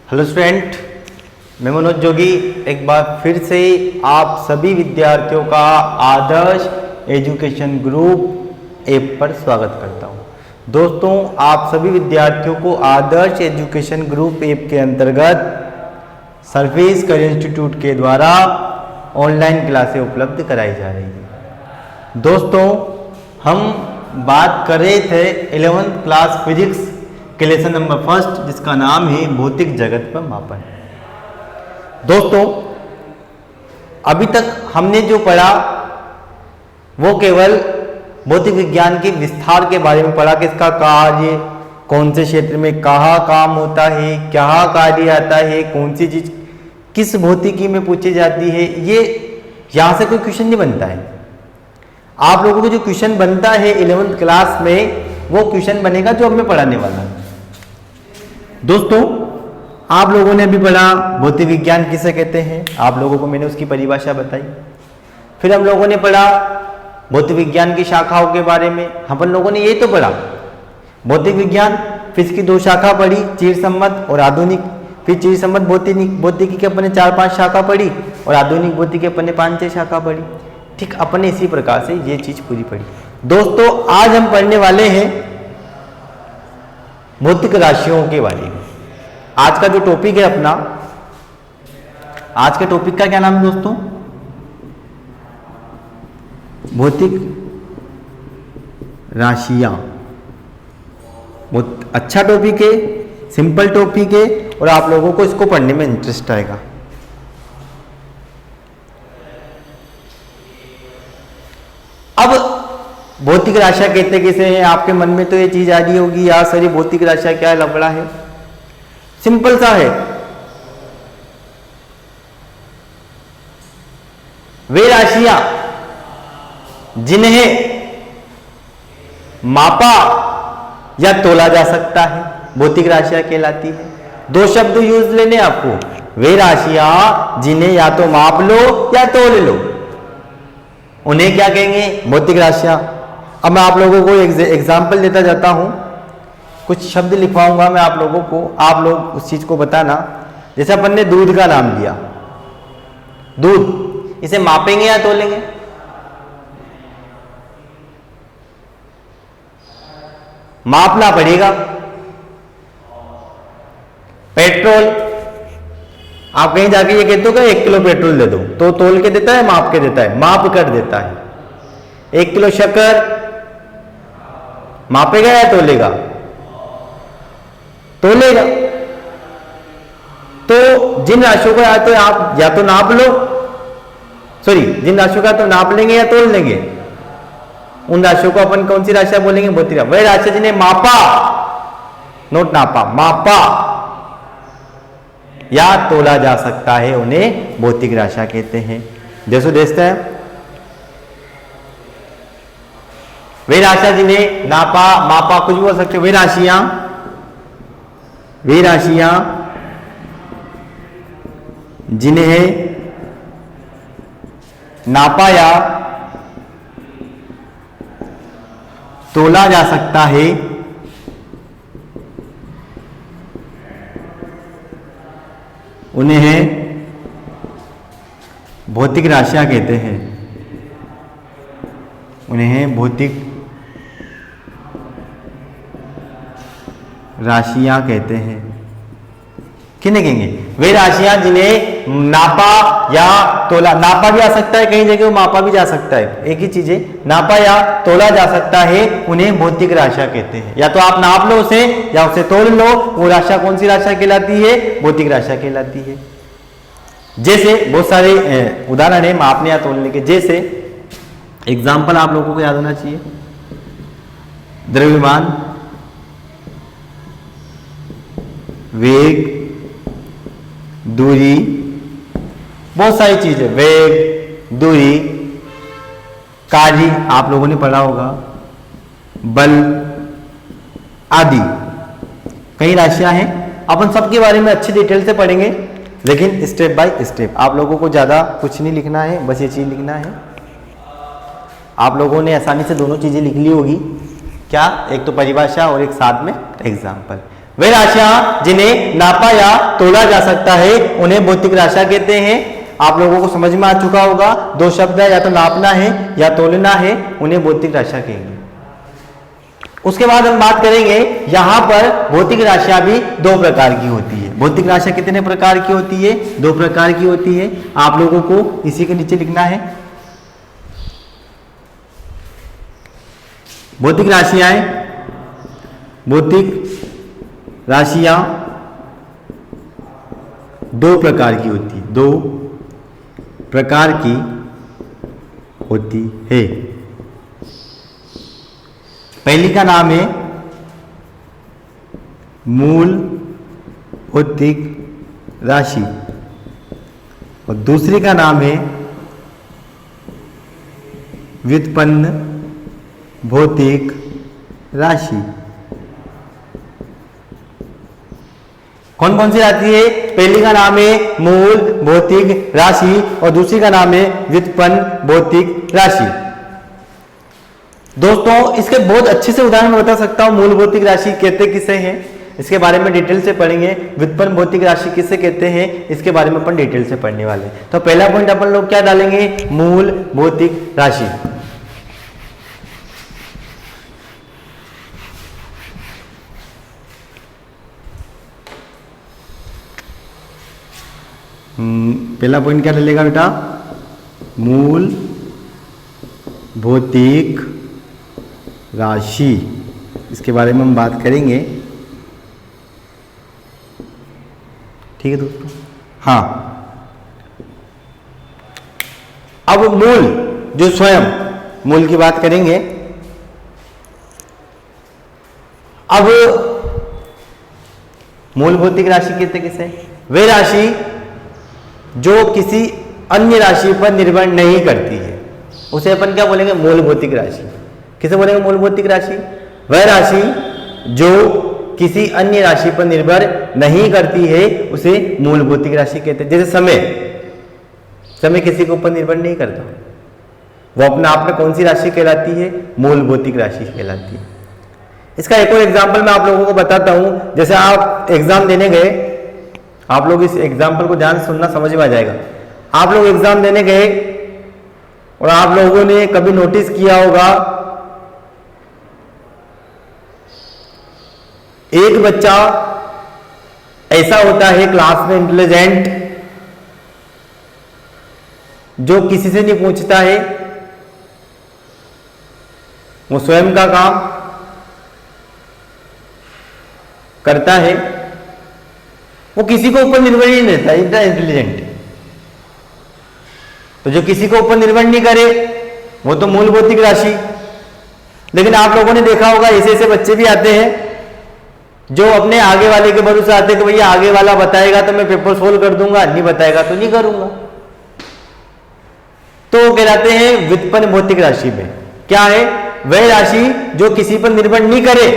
Hello student, मैं मनोज जोगी एक बार फिर से आप सभी विद्यार्थियों का आदर्श एजुकेशन ग्रुप ऐप पर स्वागत करता हूं। दोस्तों, आप सभी विद्यार्थियों को आदर्श एजुकेशन ग्रुप ऐप के अंतर्गत सर्विस करियर इंस्टीट्यूट के द्वारा ऑनलाइन क्लासें उपलब्ध कराई जा रही है। दोस्तों, हम बात कर रहे थे 11th क्लास फिजिक्स के लेसन नंबर 1 जिसका नाम है भौतिक जगत पर मापन। दोस्तों, अभी तक हमने जो पढ़ा वो केवल भौतिक विज्ञान के विस्तार के बारे में पढ़ा कि इसका कार्य, कौन से क्षेत्र में कहाँ काम होता है, क्या कार्य आता है, कौन सी चीज किस भौतिकी में पूछी जाती है। ये यहाँ से कोई क्वेश्चन नहीं बनता है। आप लोगों को जो क्वेश्चन बनता है 11th क्लास में वो क्वेश्चन बनेगा जो अब मैं पढ़ाने वाला हूँ। दोस्तों, आप लोगों ने अभी पढ़ा भौतिक विज्ञान किसे कहते हैं, आप लोगों को मैंने उसकी परिभाषा बताई। फिर हम लोगों ने पढ़ा भौतिक विज्ञान की शाखाओं के बारे में। अपन लोगों ने ये तो पढ़ा भौतिक विज्ञान फिजिक्स की 2 शाखा पढ़ी, चिरसम्मत और आधुनिक। फिर चिरसम्मत भौतिकी की अपने 4-5 शाखा पढ़ी और आधुनिक भौतिकी की अपने 5-6 शाखा पढ़ी। ठीक अपने इसी प्रकार से ये चीज पूरी पढ़ी। दोस्तों, आज हम पढ़ने वाले हैं भौतिक राशियों के बारे में। आज का जो टॉपिक है अपना, आज के टॉपिक का क्या नाम है दोस्तों? भौतिक राशियां। बहुत अच्छा टॉपिक है, सिंपल टॉपिक है और आप लोगों को इसको पढ़ने में इंटरेस्ट आएगा। अब भौतिक राशियां कहते किसे हैं? आपके मन में तो ये चीज आ रही होगी, यार सर ये भौतिक राशियां क्या है, लफड़ा है। सिंपल सा है, वे राशियां जिन्हें मापा या तोला जा सकता है भौतिक राशियां कहलाती है। 2 शब्द यूज लेने आपको, वे राशियां जिन्हें या तो माप लो या तोल लो, उन्हें क्या कहेंगे? भौतिक राशियां। अब मैं आप लोगों को एग्जाम्पल देता जाता हूं, कुछ शब्द लिखवाऊंगा मैं आप लोगों को, आप लोग उस चीज को बताना। जैसे अपन ने दूध का नाम लिया, दूध, इसे मापेंगे या तोलेंगे? मापना पड़ेगा। पेट्रोल, आप कहीं जाके ये कहते हो कि 1 किलो पेट्रोल दे दो, तो तोल के देता है, माप के देता है? माप कर देता है। 1 किलो शक्कर मापेगा या तोलेगा? तोलेगा। तो जिन राशियों को या तो आप या तो नाप लो, सॉरी, जिन राशियों का तो नाप लेंगे या तोल लेंगे, उन राशियों को अपन कौन सी राशियां बोलेंगे? भौतिक। वही राशि जिन्हें मापा, नोट नापा, मापा या तोला जा सकता है, उन्हें भौतिक राशियां कहते हैं। जैसे देखते हैं, वे राशियां जिन्हें नापा, मापा, कुछ भी बोल सकते, वे राशियां जिन्हें नापा या तोला जा सकता है, उन्हें भौतिक राशियां कहते हैं। उन्हें भौतिक राशियां कहते हैं। किन्हें कहेंगे? वे राशियां जिन्हें नापा या तोला, नापा भी आ सकता है, कहीं जगह मापा भी जा सकता है, एक ही चीज है, नापा या तोला जा सकता है, उन्हें भौतिक राशियां कहते हैं। या तो आप नाप लो उसे या उसे तोल लो, वो राशियां कौन सी राशियां कहलाती है? भौतिक राशियां कहलाती है। जैसे बहुत सारे उदाहरण है मापने या तोलने के। जैसे एग्जाम्पल आप लोगों को याद होना चाहिए, द्रव्यमान, वेग, दूरी, बहुत सारी चीजें, वेग, दूरी, कार्य आप लोगों ने पढ़ा होगा, बल आदि कई राशियां हैं। अपन सबके बारे में अच्छी डिटेल से पढ़ेंगे, लेकिन स्टेप बाय स्टेप। आप लोगों को ज्यादा कुछ नहीं लिखना है, बस ये चीज लिखना है। आप लोगों ने आसानी से दोनों चीजें लिख ली होगी। क्या? एक तो परिभाषा और एक साथ में एग्जाम्पल। वे राशियां जिन्हें नापा या तोला जा सकता है उन्हें भौतिक राशियां कहते हैं। आप लोगों को समझ में आ चुका होगा, दो शब्द है, या तो नापना है या तोलना है, उन्हें भौतिक राशियां कहेंगे। उसके बाद हम बात करेंगे, यहां पर भौतिक राशियां भी दो प्रकार की होती है। भौतिक राशियां कितने प्रकार की होती है? दो प्रकार की होती है। आप लोगों को इसी के नीचे लिखना है। भौतिक राशियां दो प्रकार की होती है, दो प्रकार की होती है। पहली का नाम है मूल भौतिक राशि और दूसरी का नाम है व्युत्पन्न भौतिक राशि। कौन कौन सी आती है? पहली का नाम है मूल भौतिक राशि और दूसरी का नाम है व्युत्पन्न भौतिक राशि। दोस्तों इसके बहुत अच्छे से उदाहरण मैं बता सकता हूं। मूल भौतिक राशि कहते किसे हैं, इसके बारे में डिटेल से पढ़ेंगे। व्युत्पन्न भौतिक राशि किसे कहते हैं, इसके बारे में अपन डिटेल से पढ़ने वाले हैं। तो पहला पॉइंट अपन लोग क्या डालेंगे? मूल भौतिक राशि। पहला पॉइंट क्या डलेगा बेटा? मूल भौतिक राशि। इसके बारे में हम बात करेंगे, ठीक है दोस्तों। हाँ, अब मूल जो स्वयं मूल की बात करेंगे। अब मूल भौतिक राशि कहते किसे? वे राशि जो किसी अन्य राशि पर निर्भर नहीं करती है, उसे अपन क्या बोलेंगे? मूल भौतिक राशि। किसे बोलेंगे मूल भौतिक राशि? वह राशि जो किसी अन्य राशि पर निर्भर नहीं करती है उसे मूल भौतिक राशि कहते हैं। जैसे समय किसी के ऊपर निर्भर नहीं करता, वो अपने आप में कौन सी राशि कहलाती है? मूल भौतिक राशि कहलाती है। इसका एक और एग्जाम्पल मैं आप लोगों को बताता हूं। जैसे आप एग्जाम देने गए, आप लोग इस एग्जाम्पल को ध्यान से सुनना, समझ में आ जाएगा। आप लोग एग्जाम देने गए और आप लोगों ने कभी नोटिस किया होगा, एक बच्चा ऐसा होता है क्लास में इंटेलिजेंट, जो किसी से नहीं पूछता है, वो स्वयं का काम करता है, वो किसी को ऊपर निर्भर ही नहीं रहता, इतना इंटेलिजेंट। तो जो किसी को ऊपर निर्भर नहीं करे वो तो मूल भौतिक राशि। लेकिन आप लोगों ने देखा होगा ऐसे ऐसे बच्चे भी आते हैं जो अपने आगे वाले के भरोसे आते हैं कि भैया आगे वाला बताएगा तो मैं पेपर सोल्व कर दूंगा, नहीं बताएगा तो नहीं करूंगा। तो कहलाते हैं व्युत्पन्न भौतिक राशि में। क्या है? वह राशि जो किसी पर निर्भर नहीं करे,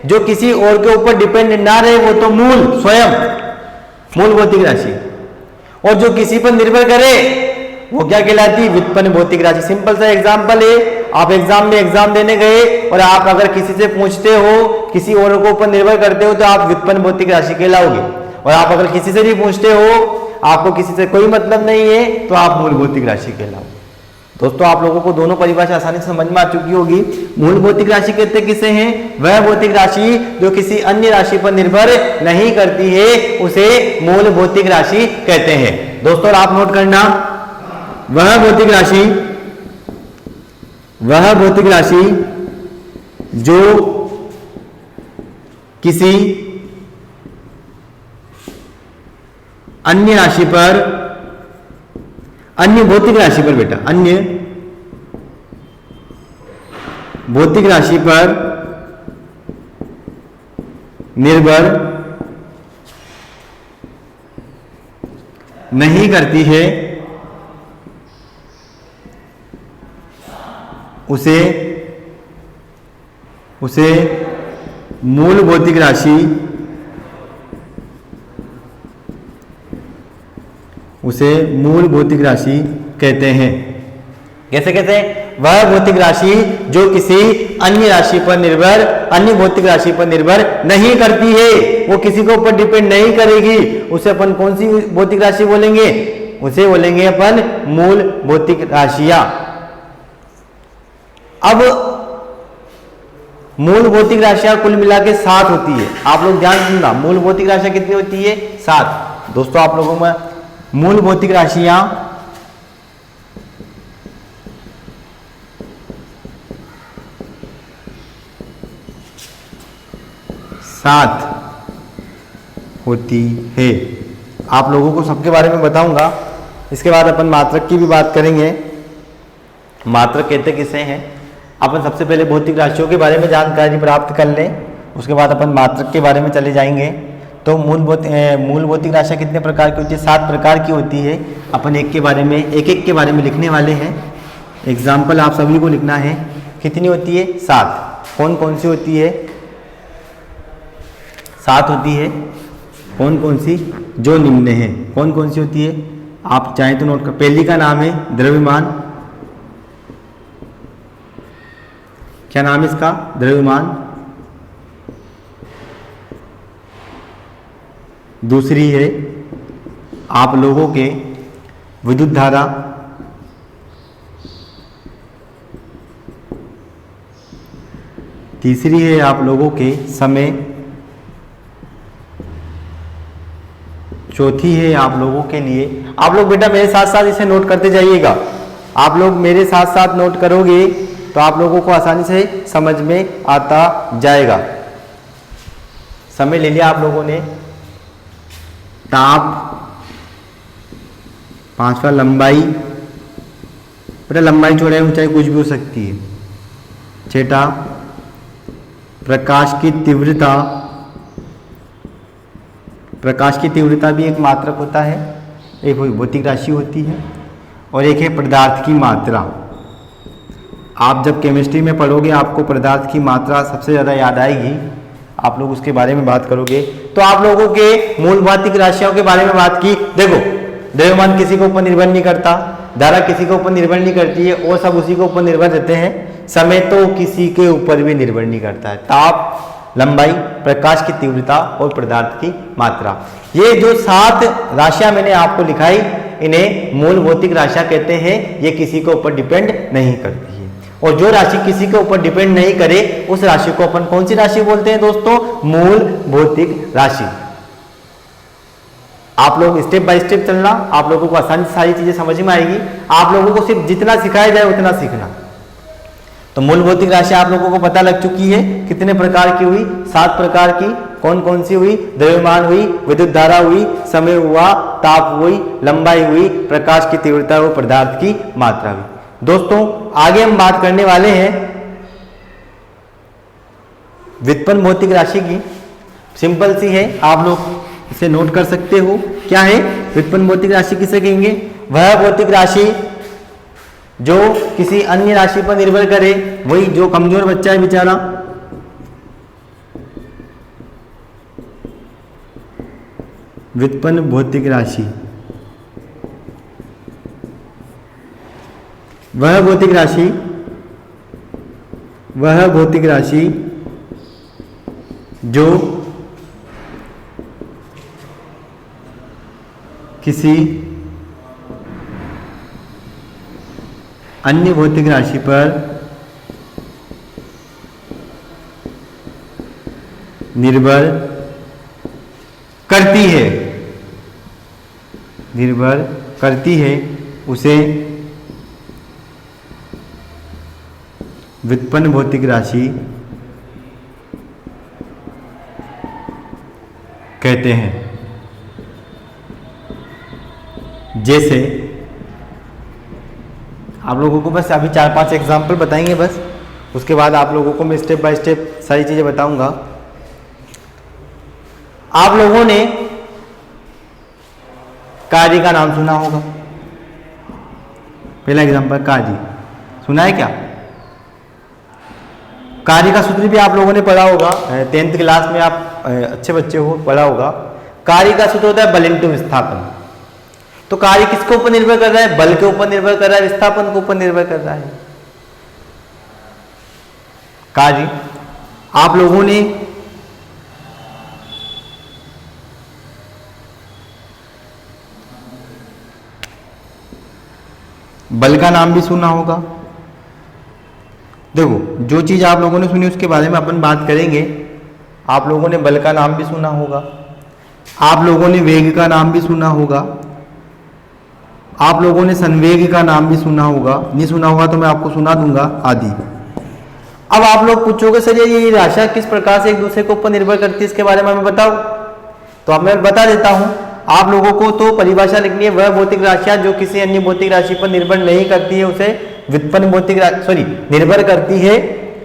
जो किसी और के ऊपर डिपेंड ना रहे, वो तो मूल स्वयं मूल भौतिक राशि। और जो किसी पर निर्भर करे वो क्या कहलाती है? व्युत्पन्न भौतिक राशि। सिंपल सा एग्जांपल है, आप एग्जाम में एग्जाम देने गए और आप अगर किसी से पूछते हो, किसी और को ऊपर निर्भर करते हो, तो आप व्युत्पन्न भौतिक राशि कहलाओगे। और आप अगर किसी से नहीं पूछते हो, आपको किसी से कोई मतलब नहीं है, तो आप मूल भौतिक राशि कहलाओगे। दोस्तों आप लोगों को दोनों परिभाषा आसानी से समझ में आ चुकी होगी। मूल भौतिक राशि कहते किसे हैं? वह भौतिक राशि जो किसी अन्य राशि पर निर्भर नहीं करती है, उसे मूल भौतिक राशि कहते हैं। दोस्तों आप नोट करना, वह भौतिक राशि जो किसी अन्य राशि पर, अन्य भौतिक राशि पर बेटा, अन्य भौतिक राशि पर निर्भर नहीं करती है, उसे मूल भौतिक राशि, उसे मूल भौतिक राशि कहते हैं। कैसे कहते हैं? वह भौतिक राशि जो किसी अन्य राशि पर निर्भर, अन्य भौतिक राशि पर निर्भर नहीं करती है, वो किसी के ऊपर डिपेंड नहीं करेगी, उसे अपन कौन सी भौतिक राशि बोलेंगे? उसे बोलेंगे अपन मूल भौतिक राशियां। अब मूल भौतिक राशियां कुल मिला के 7 होती है। आप लोग ध्यान सुनना, मूल भौतिक राशियां कितनी होती है? 7। दोस्तों आप लोगों में मूल भौतिक राशियां 7 होती है। आप लोगों को सबके बारे में बताऊंगा। इसके बाद अपन मात्रक की भी बात करेंगे। मात्रक कहते किसे हैं? अपन सबसे पहले भौतिक राशियों के बारे में जानकारी प्राप्त कर लें, उसके बाद अपन मात्रक के बारे में चले जाएंगे। तो मूल भौतिक राशियां कितने प्रकार की होती है? 7 प्रकार की होती है। अपन एक एक के बारे में लिखने वाले हैं। एग्जाम्पल आप सभी को लिखना है। कितनी होती है? 7। कौन कौन सी होती है? 7 होती है। कौन कौन सी? जो निम्न है। कौन कौन सी होती है? आप चाहें तो नोट कर। पहली का नाम है द्रव्यमान। क्या नाम है इसका? द्रव्यमान। दूसरी है आप लोगों के विद्युत धारा। तीसरी है आप लोगों के समय। चौथी है आप लोगों के लिए, आप लोग बेटा मेरे साथ साथ इसे नोट करते जाइएगा। आप लोग मेरे साथ साथ नोट करोगे तो आप लोगों को आसानी से समझ में आता जाएगा। समय ले लिया आप लोगों ने। ताप। 5वां लंबाई। बेटा लंबाई चौड़ाई ऊंचाई कुछ भी हो सकती है। 6ठा प्रकाश की तीव्रता। प्रकाश की तीव्रता भी एक मात्रक होता है, एक भौतिक राशि होती है। और एक है पदार्थ की मात्रा। आप जब केमिस्ट्री में पढ़ोगे आपको पदार्थ की मात्रा सबसे ज़्यादा याद आएगी। आप लोग उसके बारे में बात करोगे। तो आप लोगों के मूल भौतिक राशियों के बारे में बात की। देखो द्रव्यमान किसी के ऊपर निर्भर नहीं करता, धारा किसी के ऊपर निर्भर नहीं करती है, और सब उसी के ऊपर निर्भर रहते हैं। समय तो किसी के ऊपर भी निर्भर नहीं करता है। ताप, लंबाई, प्रकाश की तीव्रता और पदार्थ की मात्रा, ये जो 7 राशियां मैंने आपको लिखाई, इन्हें मूल भौतिक राशियां कहते हैं। ये किसी के ऊपर डिपेंड नहीं करती है। और जो राशि किसी के ऊपर डिपेंड नहीं करे उस राशि को अपन कौन सी राशि बोलते हैं दोस्तों? मूल भौतिक राशि। आप लोग स्टेप बाय स्टेप चलना, आप लोगों को आसानी से सारी चीजें समझ में आएगी। आप लोगों को सिर्फ जितना सिखाया जाए उतना सीखना। तो मूल भौतिक राशि आप लोगों को पता लग चुकी है कितने प्रकार की हुई? 7 प्रकार की। कौन कौन सी हुई? द्रव्यमान हुई, विद्युत धारा हुई, समय हुआ, ताप हुई, लंबाई हुई, प्रकाश की तीव्रता हुई, पदार्थ की मात्रा हुई। दोस्तों आगे हम बात करने वाले हैं व्युत्पन्न भौतिक राशि की। सिंपल सी है, आप लोग इसे नोट कर सकते हो। क्या है व्युत्पन्न भौतिक राशि? किसे कहेंगे? वह भौतिक राशि जो किसी अन्य राशि पर निर्भर करे। वही जो कमजोर बच्चा है बेचारा, व्युत्पन्न भौतिक राशि। वह भौतिक राशि जो किसी अन्य भौतिक राशि पर निर्भर करती है, उसे व्युत्पन्न भौतिक राशि कहते हैं। जैसे आप लोगों को बस अभी 4-5 एग्जाम्पल बताएंगे बस, उसके बाद आप लोगों को मैं स्टेप बाय स्टेप सारी चीजें बताऊंगा। आप लोगों ने कार्य का नाम सुना होगा। पहला एग्जाम्पल कार्य सुना है क्या? कार्य का सूत्र भी आप लोगों ने पढ़ा होगा, 10th क्लास में आप अच्छे बच्चे हो, पढ़ा होगा। कार्य का सूत्र होता है बल इंटू विस्थापन। तो कार्य किसके ऊपर निर्भर कर रहा है? बल के ऊपर निर्भर कर रहा है, विस्थापन के ऊपर निर्भर कर रहा है। कार्य आप लोगों ने बल का नाम भी सुना होगा। देखो जो चीज आप लोगों ने सुनी उसके बारे में अपन बात करेंगे। आप लोगों ने बल का नाम भी सुना होगा, आप लोगों ने वेग का नाम भी सुना होगा, आप लोगों ने संवेग का नाम भी सुना होगा। नहीं सुना होगा तो मैं आपको सुना दूंगा आदि। अब आप लोग पूछोगे सर ये राशियां किस प्रकार से एक दूसरे के ऊपर निर्भर करती है, इसके बारे में मैं बताऊं? तो अब मैं बता देता हूं। आप लोगों को तो परिभाषा लिखनी है, वह भौतिक राशियां जो किसी अन्य भौतिक राशि पर निर्भर नहीं करती है उसे व्युत्पन्न भौतिक राशि निर्भर करती है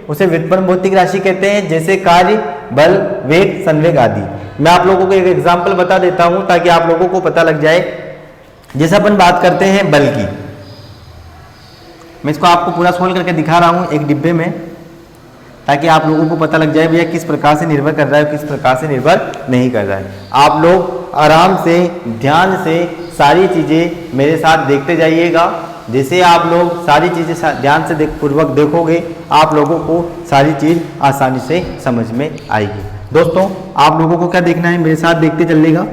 उसे व्युत्पन्न भौतिक राशि कहते हैं, जैसे कार्य, बल, वेग, संवेग आदि। मैं आप लोगों को एक एग्जाम्पल बता देता हूं ताकि आप लोगों को पता लग जाए। जैसे अपन बात करते हैं बल की, मैं इसको आपको पूरा सोल्व करके दिखा रहा हूं एक डिब्बे में, ताकि आप लोगों को पता लग जाए भैया किस प्रकार से निर्भर कर रहा है, किस प्रकार से निर्भर नहीं कर रहा है। आप लोग आराम से ध्यान से सारी चीजें मेरे साथ देखते जाइएगा। जैसे आप लोग सारी चीजें ध्यान से पूर्वक देखोगे आप लोगों को सारी चीज आसानी से समझ में आएगी। दोस्तों आप लोगों को क्या देखना है, मेरे साथ देखते चलिएगा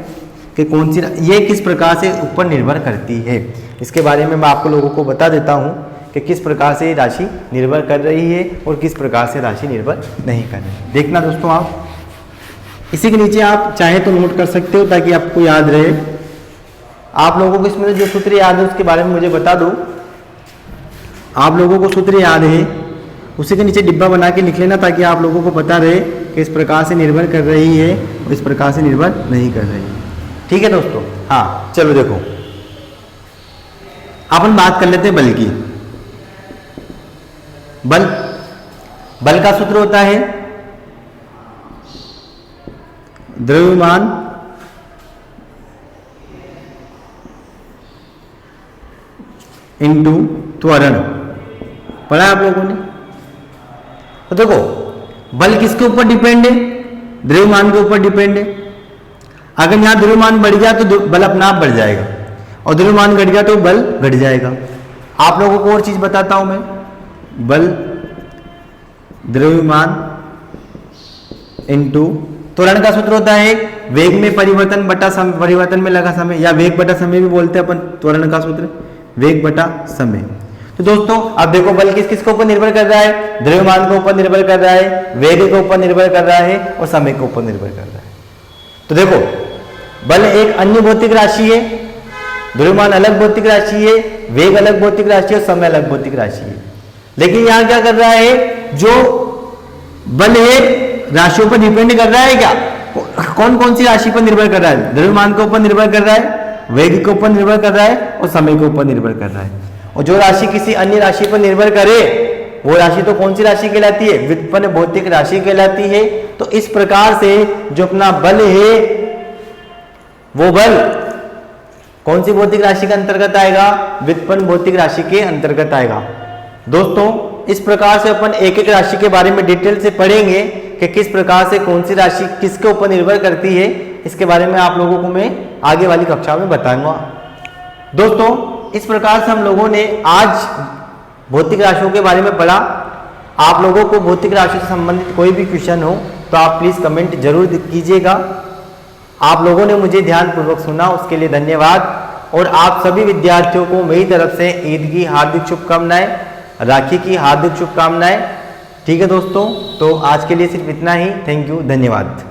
कि कौन सी ये किस प्रकार से ऊपर निर्भर करती है। इसके बारे में मैं आपको लोगों को बता देता हूँ कि किस प्रकार से राशि निर्भर कर रही है और किस प्रकार से राशि निर्भर नहीं कर रही है। देखना दोस्तों, आप इसी के नीचे आप चाहे तो नोट कर सकते हो ताकि आपको याद रहे। आप लोगों को इसमें जो सूत्र याद है उसके बारे में मुझे बता दो। आप लोगों को सूत्र याद है उसी के नीचे डिब्बा बना के लिख लेना ताकि आप लोगों को पता रहे कि इस प्रकार से निर्भर कर रही है और इस प्रकार से निर्भर नहीं कर रही है। ठीक है दोस्तों? हाँ चलो देखो, अपन बात कर लेते हैं बल की। बल का सूत्र होता है द्रव्यमान इंटू त्वरण। पढ़ा आप लोगों ने? तो देखो बल किसके ऊपर डिपेंड है? द्रव्यमान के ऊपर डिपेंड है। अगर यहां द्रव्यमान बढ़ गया तो बल अपना आप बढ़ जाएगा और द्रव्यमान घट गया तो बल घट जाएगा। आप लोगों को और चीज बताता हूं मैं। बल द्रव्यमान इंटू त्वरण का सूत्र होता है वेग में परिवर्तन बटा समय, परिवर्तन में लगा समय, या वेग बटा समय भी बोलते हैं अपन। त्वरण का सूत्र वेग बटा समय। तो दोस्तों अब देखो बल किस किस के ऊपर निर्भर कर रहा है? द्रव्यमान के ऊपर निर्भर कर रहा है, वेग के ऊपर निर्भर कर रहा है और समय के ऊपर निर्भर कर रहा है। तो देखो बल एक अन्य भौतिक राशि है, द्रव्यमान अलग भौतिक राशि है, वेग अलग भौतिक राशि है और समय अलग भौतिक राशि है। लेकिन यहां क्या कर रहा है, जो बल है राशियों पर डिपेंड कर रहा है क्या? कौन कौन सी राशि पर निर्भर कर रहा है? द्रव्यमान के ऊपर निर्भर कर रहा है, वेग के ऊपर निर्भर कर रहा है और समय के ऊपर निर्भर कर रहा है। और जो राशि किसी अन्य राशि पर निर्भर करे वो राशि तो कौन सी राशि कहलाती है? व्युत्पन्न भौतिक राशि कहलाती है। तो इस प्रकार से जो अपना बल है वो बल कौन सी भौतिक राशि के अंतर्गत आएगा? व्युत्पन्न भौतिक राशि के अंतर्गत आएगा। दोस्तों इस प्रकार से अपन एक एक राशि के बारे में डिटेल से पढ़ेंगे कि किस प्रकार से कौन सी राशि किसके ऊपर निर्भर करती है। इसके बारे में आप लोगों को मैं आगे वाली कक्षा में बताऊंगा। दोस्तों इस प्रकार से हम लोगों ने आज भौतिक राशियों के बारे में पढ़ा। आप लोगों को भौतिक राशि से संबंधित कोई भी क्वेश्चन हो तो आप प्लीज कमेंट जरूर कीजिएगा। आप लोगों ने मुझे ध्यानपूर्वक सुना उसके लिए धन्यवाद। और आप सभी विद्यार्थियों को मेरी तरफ से ईद की हार्दिक शुभकामनाएं, राखी की हार्दिक शुभकामनाएं। ठीक है दोस्तों, तो आज के लिए सिर्फ इतना ही। थैंक यू, धन्यवाद।